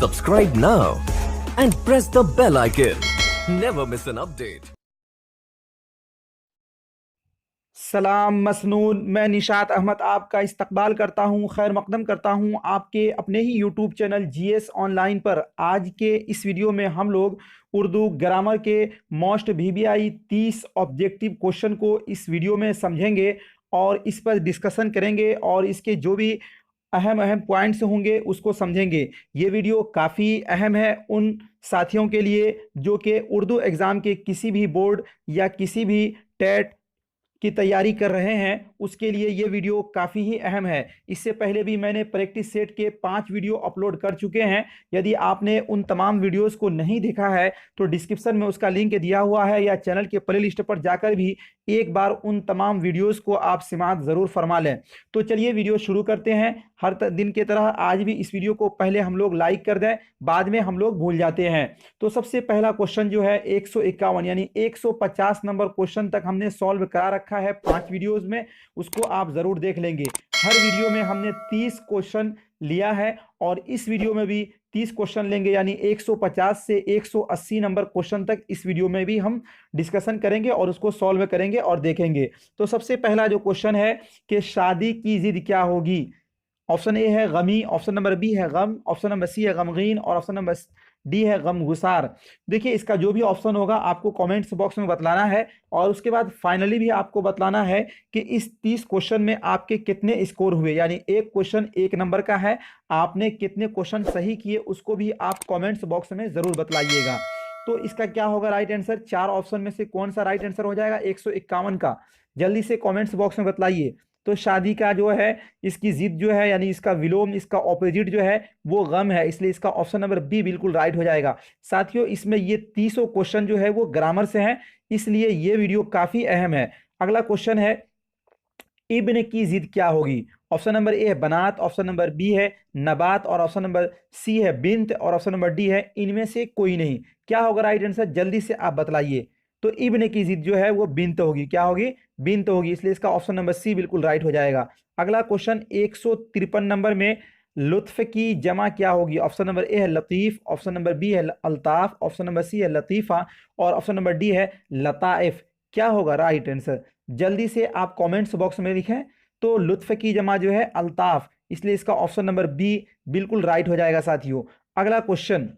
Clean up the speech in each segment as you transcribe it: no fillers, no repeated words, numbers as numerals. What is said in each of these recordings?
Subscribe now and press the bell icon. Never miss an update. सलाम मसनून। मैं निशात अहमद आपका इस्तकबाल करता हूँ, खैर मकदम करता हूँ आपके अपने ही यूट्यूब चैनल जीएस ऑनलाइन पर। आज के इस वीडियो में हम लोग उर्दू ग्रामर के मोस्ट वीवीआई 30 ऑब्जेक्टिव क्वेश्चन को इस वीडियो में समझेंगे और इस पर डिस्कशन करेंगे और इसके जो भी अहम अहम पॉइंट्स होंगे उसको समझेंगे। ये वीडियो काफ़ी अहम है उन साथियों के लिए जो कि उर्दू एग्ज़ाम के किसी भी बोर्ड या किसी भी टेट की तैयारी कर रहे हैं, उसके लिए ये वीडियो काफ़ी ही अहम है। इससे पहले भी मैंने प्रैक्टिस सेट के 5 वीडियो अपलोड कर चुके हैं। यदि आपने उन तमाम वीडियोस को नहीं देखा है तो डिस्क्रिप्शन में उसका लिंक दिया हुआ है या चैनल के प्लेलिस्ट पर जाकर भी एक बार उन तमाम वीडियोस को आप समाअत ज़रूर फरमा लें। तो चलिए वीडियो शुरू करते हैं। हर दिन की तरह आज भी इस वीडियो को पहले हम लोग लाइक कर दें, बाद में हम लोग भूल जाते हैं। तो सबसे पहला क्वेश्चन जो है 151 यानी 150 नंबर क्वेश्चन तक हमने सॉल्व करा रखा है 5 वीडियोस में, उसको आप ज़रूर देख लेंगे। हर वीडियो में हमने 30 क्वेश्चन लिया है और इस वीडियो में भी 30 क्वेश्चन लेंगे, यानी 150 से 180 नंबर क्वेश्चन तक इस वीडियो में भी हम डिस्कशन करेंगे और उसको सॉल्व करेंगे और देखेंगे। तो सबसे पहला जो क्वेश्चन है कि शादी की जिद क्या होगी। ऑप्शन ए है गमी, ऑप्शन नंबर बी है गम, ऑप्शन नंबर सी है गमगीन और ऑप्शन नंबर डी है गमगुसार। देखिए इसका जो भी ऑप्शन होगा आपको कमेंट्स बॉक्स में बतलाना है और उसके बाद फाइनली भी आपको बतलाना है कि इस 30 क्वेश्चन में आपके कितने स्कोर हुए, यानी एक क्वेश्चन 1 नंबर का है, आपने कितने क्वेश्चन सही किए उसको भी आप कमेंट्स बॉक्स में जरूर बतलाइएगा। तो इसका क्या होगा राइट आंसर, 4 ऑप्शन में से कौन सा राइट आंसर हो जाएगा 151 का, जल्दी से कमेंट्स बॉक्स में बतलाइए। तो शादी का जो है इसकी जिद जो है यानी इसका विलोम, इसका ऑपोजिट जो है वो गम है, इसलिए इसका ऑप्शन नंबर बी बिल्कुल राइट हो जाएगा। साथियों इसमें ये 30 क्वेश्चन जो है वो ग्रामर से हैं, इसलिए ये वीडियो काफी अहम है। अगला क्वेश्चन है इब्न की जिद क्या होगी। ऑप्शन नंबर ए है बनात, ऑप्शन नंबर बी है नबात और ऑप्शन नंबर सी है बिन्त और ऑप्शन नंबर डी है इनमें से कोई नहीं। क्या होगा राइट आंसर, जल्दी से आप बतलाइए। तो इब्न की जिद जो है वो बिन्त होगी, क्या होगी, बिन्त होगी, इसलिए इसका ऑप्शन नंबर सी बिल्कुल राइट हो जाएगा। अगला क्वेश्चन 153 नंबर में लुत्फ की जमा क्या होगी। ऑप्शन नंबर ए है लतीफ, ऑप्शन नंबर बी है अल्ताफ, ऑप्शन नंबर सी है लतीफ़ा और ऑप्शन नंबर डी है लताइफ। क्या होगा राइट आंसर, जल्दी से आप कमेंट्स बॉक्स में लिखें। तो लुत्फ की जमा जो है अल्ताफ, इसलिए इसका ऑप्शन नंबर बी बिल्कुल राइट हो जाएगा साथियों। अगला क्वेश्चन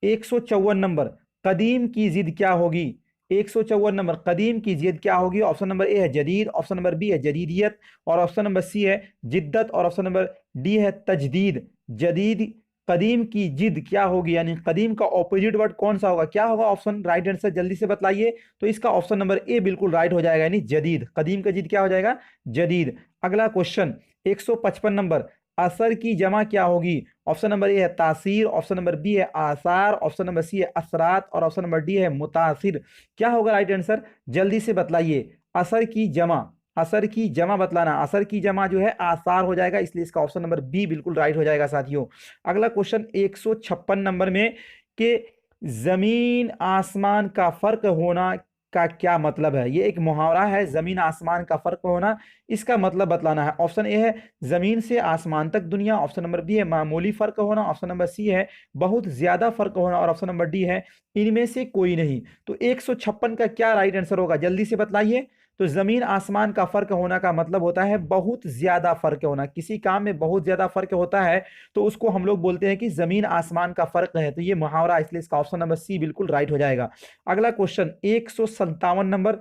154 नंबर कदीम की जिद क्या होगी। 154 नंबर कदीम की जिद क्या होगी। ऑप्शन नंबर ए है जदीद, ऑप्शन नंबर बी है जदीदियत और ऑप्शन नंबर सी है जिद्दत और ऑप्शन नंबर डी है तजदीद। जदीद कदीम की जिद क्या होगी, यानी कदीम का ऑपोजिट वर्ड कौन सा होगा, क्या होगा ऑप्शन राइट आंसर, जल्दी से बतलाइए। तो इसका ऑप्शन नंबर ए बिल्कुल राइट हो जाएगा, यानी जदीद, कदीम का जिद क्या हो जाएगा, जदीद। अगला क्वेश्चन 155 नंबर असर की जमा क्या होगी। ऑप्शन नंबर ए है तासीर, ऑप्शन नंबर बी है आसार, ऑप्शन नंबर सी है असरात और ऑप्शन नंबर डी है मुतासिर। क्या होगा राइट आंसर, जल्दी से बतलाइए। असर की जमा, असर की जमा बतलाना, असर की जमा जो है आसार हो जाएगा, इसलिए इसका ऑप्शन नंबर बी बिल्कुल राइट हो जाएगा साथियों। अगला क्वेश्चन 156 नंबर में कि जमीन आसमान का फर्क होना का क्या मतलब है। ये एक मुहावरा है, जमीन आसमान का फर्क होना, इसका मतलब बतलाना है। ऑप्शन ए है जमीन से आसमान तक दुनिया, ऑप्शन नंबर बी है मामूली फर्क होना, ऑप्शन नंबर सी है बहुत ज्यादा फर्क होना और ऑप्शन नंबर डी है इनमें से कोई नहीं। तो 156 का क्या राइट आंसर होगा, जल्दी से बतलाइए। तो जमीन आसमान का फर्क होना का मतलब होता है बहुत ज्यादा फर्क होना, किसी काम में बहुत ज्यादा फर्क होता है तो उसको हम लोग बोलते हैं कि जमीन आसमान का फर्क है। तो ये मुहावरा, इसलिए इसका ऑप्शन नंबर सी बिल्कुल राइट हो जाएगा। अगला क्वेश्चन 157 नंबर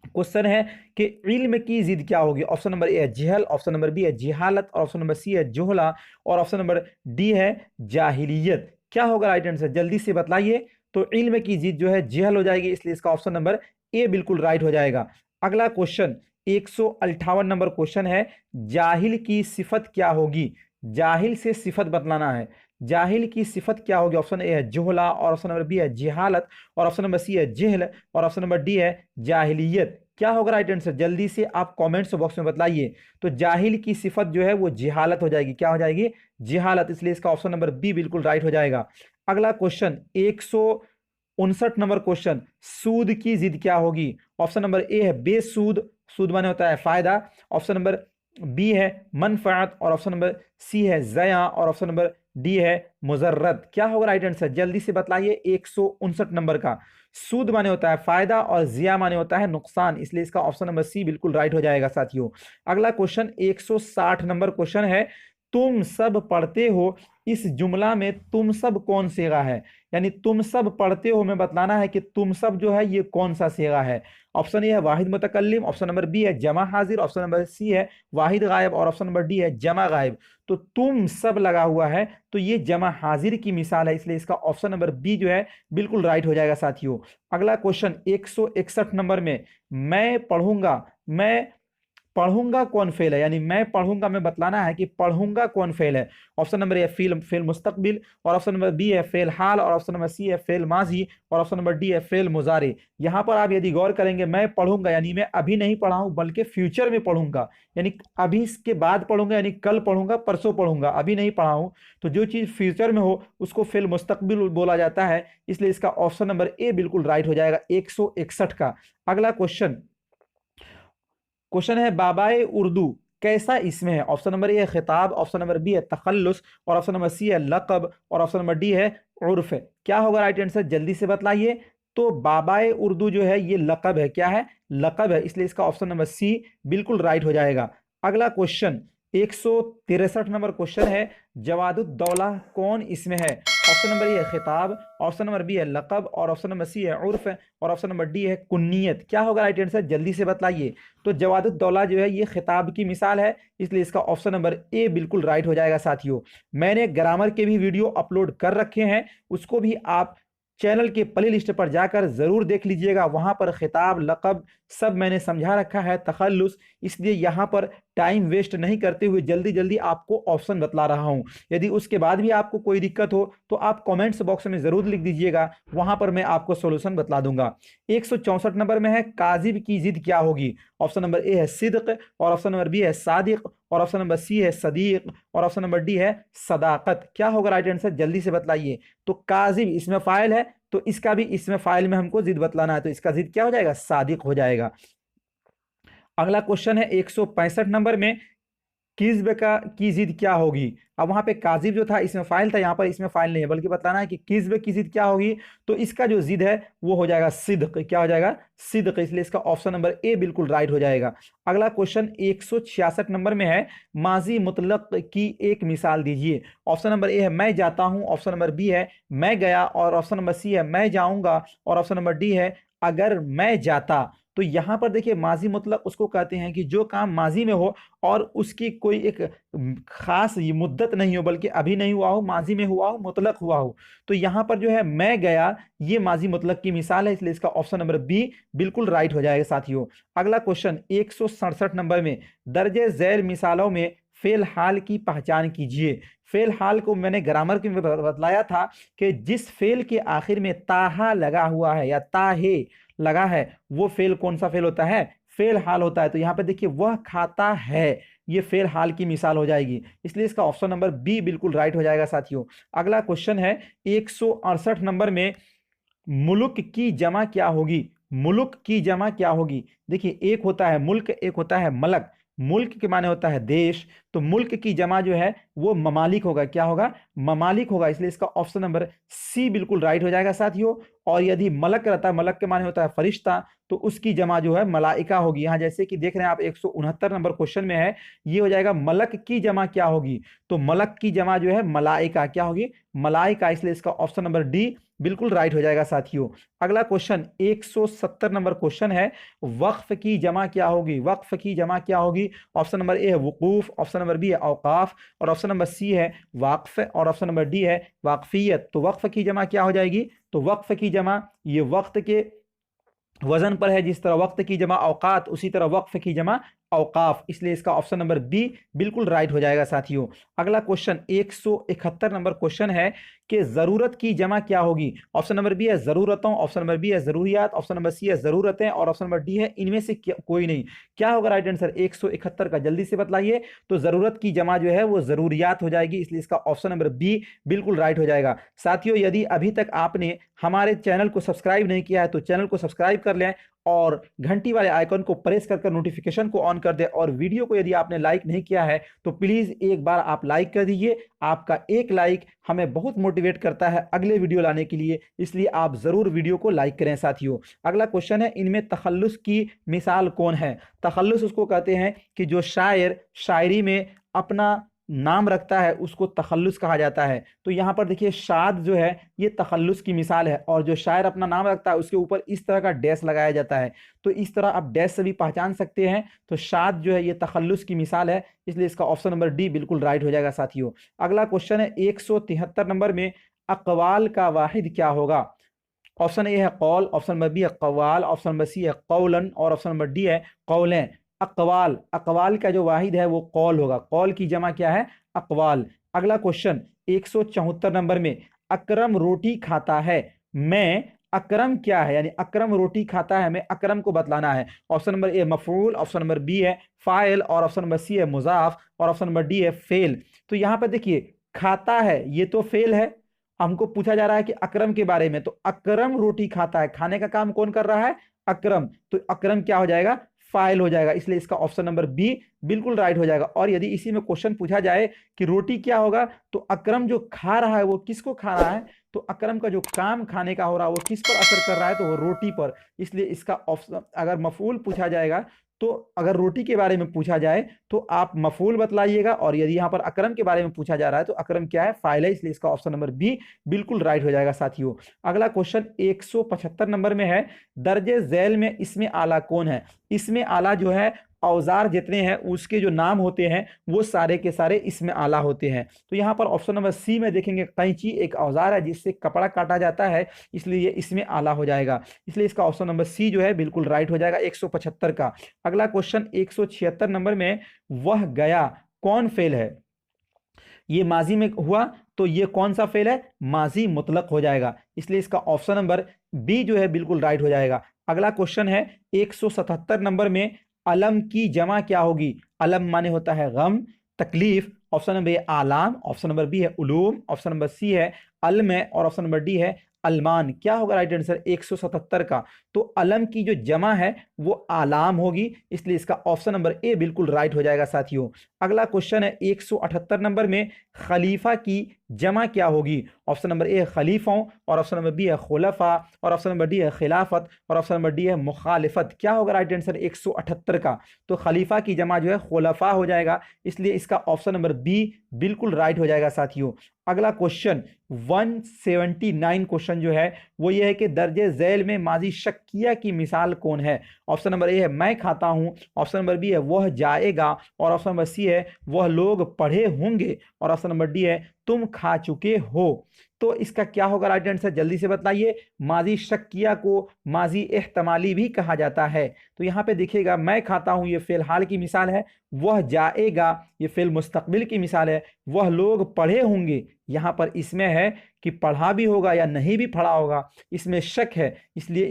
क्वेश्चन है कि इल्म की जिद क्या होगी। ऑप्शन नंबर ए है जहल, ऑप्शन नंबर बी है जिहालत और ऑप्शन नंबर सी है जोहला और ऑप्शन नंबर डी है जाहिलियत। क्या होगा राइट आंसर, जल्दी से बतलाइए। तो इल्म की जिद जो है जहल हो जाएगी, इसलिए इसका ऑप्शन नंबर ए बिल्कुल राइट हो जाएगा। अगला क्वेश्चन 158 नंबर क्वेश्चन है जाहिल की सिफत क्या होगी। जाहिल से सिफत बतलाना है, जाहिल की सिफत क्या होगी। ऑप्शन ए है जोहला और ऑप्शन नंबर बी है जिहालत और ऑप्शन नंबर सी है जहल और ऑप्शन नंबर डी है जाहिलियत। क्या होगा राइट आंसर, जल्दी से आप कमेंट्स बॉक्स में बतलाइए। तो जाहिल की सिफत जो है वो जिहालत हो जाएगी, क्या हो जाएगी, जिहालत, इसलिए इसका ऑप्शन नंबर बी बिल्कुल राइट हो जाएगा। अगला क्वेश्चन 159 नंबर क्वेश्चन सूद की जिद क्या होगी। ऑप्शन नंबर ए है बेसूद, सूद माने होता है फायदा, ऑप्शन नंबर बी है मनफ़अत और ऑप्शन नंबर सी है ज़या और ऑप्शन नंबर डी है मुजर्रद। क्या होगा राइट आंसर, जल्दी से बताइए। 159 नंबर का सूद माने होता है फायदा और जिया माने होता है नुकसान, इसलिए इसका ऑप्शन नंबर सी बिल्कुल राइट हो जाएगा साथियों। अगला क्वेश्चन 160 नंबर क्वेश्चन है, तुम सब पढ़ते हो, इस जुमला में तुम सब कौन सेगा है, यानी तुम सब पढ़ते हो में बतलाना है कि तुम सब जो है ये कौन सा सेगा है। ऑप्शन ए है वाहिद मुतकल्लिम, ऑप्शन नंबर बी है जमा हाजिर, ऑप्शन नंबर सी है वाहिद गायब और ऑप्शन नंबर डी है जमा गायब। तो तुम सब लगा हुआ है तो ये जमा हाजिर की मिसाल है, इसलिए इसका ऑप्शन नंबर बी जो है बिल्कुल राइट हो जाएगा साथियों। अगला क्वेश्चन 161 नंबर में, मैं पढ़ूंगा कौन फेल है, यानी मैं पढ़ूंगा में बतलाना है कि पढ़ूंगा कौन फेल है। ऑप्शन नंबर ए फेल फेल मुस्तकबिल और ऑप्शन नंबर बी है फेल हाल और ऑप्शन नंबर सी है फेल माजी और ऑप्शन नंबर डी है फेल मुजारे। यहां पर आप यदि गौर करेंगे, मैं पढ़ूंगा यानी मैं अभी नहीं पढ़ा हूं बल्कि फ्यूचर में पढ़ूंगा, यानी अभी इसके बाद पढ़ूंगा, यानी कल पढ़ूंगा परसों पढ़ूंगा, अभी नहीं पढ़ा हूं। तो जो चीज फ्यूचर में हो उसको फेल मुस्तकबिल बोला जाता है, इसलिए इसका ऑप्शन नंबर ए बिल्कुल राइट हो जाएगा 161 का। अगला क्वेश्चन है बाबाए उर्दू कैसा इसमें है। ऑप्शन नंबर ए है खिताब, ऑप्शन नंबर बी है तखल्लुस और ऑप्शन नंबर सी है लक़ब और ऑप्शन नंबर डी है उर्फ। क्या होगा राइट आंसर, जल्दी से बतलाइए। तो बाबाए उर्दू जो है ये लक़ब है, क्या है, लक़ब है, इसलिए इसका ऑप्शन नंबर सी बिल्कुल राइट हो जाएगा। अगला क्वेश्चन 163 नंबर क्वेश्चन है, जवादुद्दौला कौन इसमें है। ऑप्शन नंबर ए है खिताब, ऑप्शन नंबर बी है लक़ब और ऑप्शन नंबर सी है उर्फ और ऑप्शन नंबर डी है कुन्नियत। क्या होगा राइट आंसर, जल्दी से बतलाइए। तो जवादुद्दौला जो है ये खिताब की मिसाल है, इसलिए इसका ऑप्शन नंबर ए बिल्कुल राइट हो जाएगा साथियों। मैंने ग्रामर के भी वीडियो अपलोड कर रखे हैं, उसको भी आप चैनल के प्ले लिस्ट पर जाकर जरूर देख लीजिएगा, वहां पर खिताब लक़ब सब मैंने समझा रखा है, तखल्लुस, इसलिए यहां पर टाइम वेस्ट नहीं करते हुए जल्दी जल्दी आपको ऑप्शन बतला रहा हूं। यदि उसके बाद भी आपको कोई दिक्कत हो तो आप कमेंट्स बॉक्स में जरूर लिख दीजिएगा, वहां पर मैं आपको सोल्यूशन बतला दूंगा। 164 नंबर में है काजिब की जिद क्या होगी। ऑप्शन नंबर ए है सिद्क और ऑप्शन नंबर बी है सादिक और ऑप्शन नंबर सी है सदीक और ऑप्शन नंबर डी है सदाकत। क्या होगा राइट आंसर, जल्दी से बतलाइए। तो काजिब इसमें फाइल है, तो इसका भी इसमें फाइल में हमको जिद बतलाना है, तो इसका जिद क्या हो जाएगा, सादिक हो जाएगा। अगला क्वेश्चन है 165 नंबर में, किस्ब का की जिद क्या होगी। अब वहां पे काजिब जो था इसमें फाइल था, यहाँ पर इसमें फाइल नहीं है, बल्कि बताना है कि किस्ब की जिद क्या होगी। तो इसका जो जिद है वो हो जाएगा सिद्क। क्या हो जाएगा, सिद्क, इसलिए इसका ऑप्शन नंबर ए बिल्कुल राइट हो जाएगा। अगला क्वेश्चन 166 नंबर में है, माजी मुतलक की एक मिसाल दीजिए। ऑप्शन नंबर ए है मैं जाता हूं, ऑप्शन नंबर बी है मैं गया और ऑप्शन नंबर सी है मैं जाऊंगा और ऑप्शन नंबर डी है अगर मैं जाता। तो यहां पर देखिए माजी मुतलक उसको कहते हैं कि जो काम माजी में हो और उसकी कोई एक खास मुद्दत नहीं हो, बल्कि अभी नहीं हुआ हो, माजी में हुआ हो, मुतलक हुआ हो। तो यहां पर जो है मैं गया ये माजी मुतलक की मिसाल है, इसलिए इसका ऑप्शन नंबर बी बिल्कुल राइट हो जाएगा साथियों। अगला क्वेश्चन 167 नंबर में, दर्जे झैल मिसालों में फेल हाल की पहचान कीजिए। फेल हाल को मैंने ग्रामर के में बतलाया था कि जिस फेल के आखिर में ताहा लगा हुआ है या ताहे लगा है वो फेल कौन सा फेल होता है, फेल हाल होता है। तो यहाँ पे देखिए वह खाता है, ये फेल हाल की मिसाल हो जाएगी, इसलिए इसका ऑप्शन नंबर बी बिल्कुल राइट हो जाएगा साथियों। अगला क्वेश्चन है 168 नंबर में, मुल्क की जमा क्या होगी। मुल्क की जमा क्या होगी, देखिए एक होता है मुल्क, एक होता है मलक। मुल्क के माने होता है देश, तो मुल्क की जमा जो है वो ममालिक होगा। क्या होगा, ममालिक होगा, इसलिए इसका ऑप्शन नंबर सी बिल्कुल राइट हो जाएगा साथियों। और यदि मलक रहता है, मलक के माने होता है फरिश्ता, तो उसकी जमा जो है मलाइका होगी। यहाँ जैसे कि देख रहे हैं आप 169 नंबर क्वेश्चन में है, ये हो जाएगा मलक की जमा क्या होगी, तो मलक की जमा जो है मलाइका, क्या होगी, मलाइका, इसलिए इसका ऑप्शन नंबर डी बिल्कुल राइट हो जाएगा साथियों। अगला क्वेश्चन 170 नंबर क्वेश्चन है, वक्फ की जमा क्या होगी। वक्फ की जमा क्या होगी, ऑप्शन नंबर ए है वकूफ, ऑप्शन नंबर बी है औकाफ और ऑप्शन नंबर सी है वाकफ और ऑप्शन नंबर डी है वाकफियत। तो वक्फ की जमा क्या हो जाएगी, तो वक्फ की जमा ये वक्त के वजन पर है, जिस तरह वक्त की जमा औकात उसी तरह वक्फ की जमा औकाफ, इसलिए इसका ऑप्शन नंबर बी बिल्कुल राइट हो जाएगा साथियों। अगला क्वेश्चन 171 नंबर क्वेश्चन है कि जरूरत की जमा क्या होगी। ऑप्शन नंबर बी है जरूरतों, ऑप्शन नंबर बी है जरूरियात, ऑप्शन नंबर सी है जरूरतें और ऑप्शन नंबर डी है इनमें से कोई नहीं। क्या होगा राइट आंसर 171 का, जल्दी से बतलाइए। तो जरूरत की जमा जो है वो जरूरियात हो जाएगी, इसलिए इसका ऑप्शन नंबर बी बिल्कुल राइट हो जाएगा साथियों। यदि अभी तक आपने हमारे चैनल को सब्सक्राइब नहीं किया है तो चैनल को सब्सक्राइब कर लें और घंटी वाले आइकन को प्रेस कर नोटिफिकेशन को ऑन कर दें। और वीडियो को यदि आपने लाइक नहीं किया है तो प्लीज़ एक बार आप लाइक कर दीजिए। आपका एक लाइक हमें बहुत मोटिवेट करता है अगले वीडियो लाने के लिए, इसलिए आप ज़रूर वीडियो को लाइक करें साथियों। अगला क्वेश्चन है, इनमें तखल्लुस की मिसाल कौन है? तखल्लुस उसको कहते हैं कि जो शायर शायरी में अपना नाम रखता है उसको तखल्लुस कहा जाता है। तो यहाँ पर देखिए शाद जो है ये तखल्लुस की मिसाल है, और जो शायर अपना नाम रखता है उसके ऊपर इस तरह का डैश लगाया जाता है। तो इस तरह आप डैश से भी पहचान सकते हैं। तो शाद जो है ये तखल्लुस की मिसाल है, इसलिए इसका ऑप्शन नंबर डी बिल्कुल राइट हो जाएगा साथियों। अगला क्वेश्चन है 173 नंबर में, अक़वाल का वाहिद क्या होगा? ऑप्शन ए है कौल, ऑप्शन नंबर बी है कवाल, ऑप्शन नंबर सी है कौलन और ऑप्शन नंबर डी है कौलें। अक़वाल, अक़वाल का जो वाहिद है वो कौल होगा। कौल की जमा क्या है? अक़वाल। अगला क्वेश्चन 174 नंबर में, अकरम रोटी खाता है, मैं अकरम क्या है? यानी अकरम रोटी खाता है, मैं अकरम को बतलाना है। ऑप्शन नंबर ए मफूल, ऑप्शन नंबर बी है फाइल और ऑप्शन नंबर सी है मुजाफ और ऑप्शन नंबर डी है फेल। तो यहाँ पर देखिए खाता है ये तो फेल है, हमको पूछा जा रहा है कि अकरम के बारे में। तो अकरम रोटी खाता है, खाने का काम कौन कर रहा है? अकरम। तो अकरम क्या हो जाएगा? फाइल हो जाएगा, इसलिए इसका ऑप्शन नंबर बी बिल्कुल राइट हो जाएगा। और यदि इसी में क्वेश्चन पूछा जाए कि रोटी क्या होगा, तो अकरम जो खा रहा है वो किसको खा रहा है? तो अकरम का जो काम खाने का हो रहा है वो किस पर असर कर रहा है? तो वो रोटी पर। इसलिए इसका ऑप्शन, अगर मफूल पूछा जाएगा तो अगर रोटी के बारे में पूछा जाए तो आप मफूल बतलाइएगा, और यदि यहाँ पर अकरम के बारे में पूछा जा रहा है तो अकरम क्या है? फाइल है, इसलिए इसका ऑप्शन नंबर बी बिल्कुल राइट हो जाएगा साथियों। अगला क्वेश्चन 175 नंबर में है, दर्जे झैल में इसमें आला कौन है? इसमें आला जो है औजार जितने हैं उसके जो नाम होते हैं वो सारे के सारे इसमें आला होते हैं। तो यहाँ पर ऑप्शन नंबर सी में देखेंगे, कैंची एक औजार है जिससे कपड़ा काटा जाता है, इसलिए ये इसमें आला हो जाएगा। इसलिए इसका ऑप्शन नंबर सी जो है बिल्कुल राइट हो जाएगा 175 का। अगला क्वेश्चन 176 नंबर में, वह गया कौन फेल है? ये माजी में हुआ तो ये कौन सा फेल है? माजी मुतलक हो जाएगा, इसलिए इसका ऑप्शन नंबर बी जो है बिल्कुल राइट हो जाएगा। अगला क्वेश्चन है 177 नंबर में, अलम की जमा क्या होगी? अलम माने होता है गम, तकलीफ। ऑप्शन नंबर ए आलाम, ऑप्शन नंबर बी है उलूम, ऑप्शन नंबर सी है अलम और ऑप्शन नंबर डी है अलमान। क्या होगा राइट आंसर 177 का? तो अलम की जो जमा है वो आलाम होगी, इसलिए इसका ऑप्शन नंबर ए बिल्कुल राइट हो जाएगा साथियों। अगला क्वेश्चन है 178 नंबर में, खलीफा की जमा क्या होगी? ऑप्शन नंबर ए खलीफों और ऑप्शन नंबर बी है खुलफा और ऑप्शन नंबर डी है खिलाफत और ऑप्शन नंबर डी है मुखालिफत। क्या होगा राइट आंसर 178 का? तो खलीफा की जमा जो है खुलफा हो जाएगा, इसलिए इसका ऑप्शन नंबर बी बिल्कुल राइट हो जाएगा साथियों। अगला क्वेश्चन 179 क्वेश्चन जो है वो ये है कि दर्जे झैल में माजी शक्किया की मिसाल कौन है? ऑप्शन नंबर ए है मैं खाता हूं, ऑप्शन नंबर बी है वह जाएगा और ऑप्शन नंबर सी है वह लोग पढ़े होंगे और ऑप्शन नंबर डी है तुम खा चुके हो। तो इसका क्या होगा राइट आंसर? जल्दी से बताइए। माजी शक्किया को माजी एहतमाली भी कहा जाता है। तो यहाँ पे देखिएगा, मैं खाता हूं ये फेल हाल की मिसाल है, वह जाएगा ये फेल मुस्तकबिल की मिसाल है, वह लोग पढ़े होंगे यहाँ पर इसमें है कि पढ़ा भी होगा या नहीं भी पढ़ा होगा, इसमें शक है, इसलिए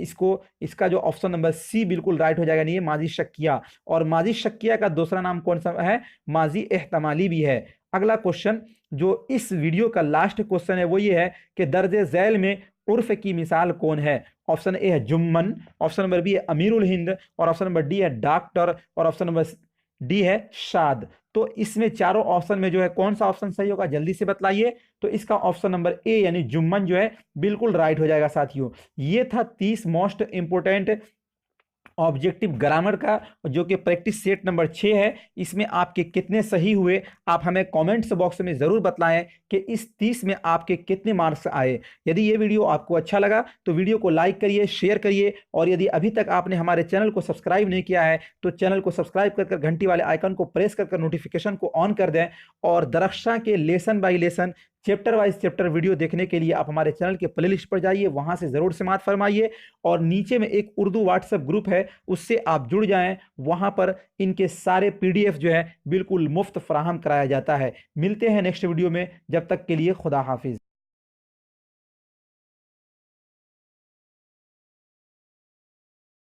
इसका जो ऑप्शन नंबर सी बिल्कुल राइट हो जाएगा। नहीं, माजी शक्किया, और माजी शक्किया का दूसरा नाम कौन सा है? माजी एहतमाली भी है। अगला क्वेश्चन जो इस वीडियो का लास्ट क्वेश्चन है वो ये है कि दर्जे झैल में उर्फ की मिसाल कौन है? ऑप्शन ए है जुम्मन, ऑप्शन नंबर बी है अमीरुल हिंद और ऑप्शन नंबर डी है डॉक्टर और ऑप्शन नंबर डी है शाद। तो इसमें चारों ऑप्शन में जो है कौन सा ऑप्शन सही होगा? जल्दी से बतलाइए। तो इसका ऑप्शन नंबर ए यानी जुम्मन जो है बिल्कुल राइट हो जाएगा साथियों। ये था 30 मोस्ट इंपोर्टेंट ऑब्जेक्टिव ग्रामर का, जो कि प्रैक्टिस सेट नंबर 6 है। इसमें आपके कितने सही हुए आप हमें कमेंट्स बॉक्स में ज़रूर बताएं कि इस 30 में आपके कितने मार्क्स आए। यदि ये वीडियो आपको अच्छा लगा तो वीडियो को लाइक करिए, शेयर करिए, और यदि अभी तक आपने हमारे चैनल को सब्सक्राइब नहीं किया है तो चैनल को सब्सक्राइब कर घंटी वाले आइकन को प्रेस कर नोटिफिकेशन को ऑन कर दें। और दरख्शां के lesson bye lesson chapter wise chapter video देखने के लिए आप हमारे चैनल के प्लेलिस्ट पर जाइए, वहां से ज़रूर समाअत फरमाइए। और नीचे में एक उर्दू व्हाट्सएप ग्रुप है, उससे आप जुड़ जाएं, वहां पर इनके सारे PDF जो है बिल्कुल मुफ्त फराहम कराया जाता है। मिलते हैं नेक्स्ट वीडियो में, जब तक के लिए खुदा हाफिज़।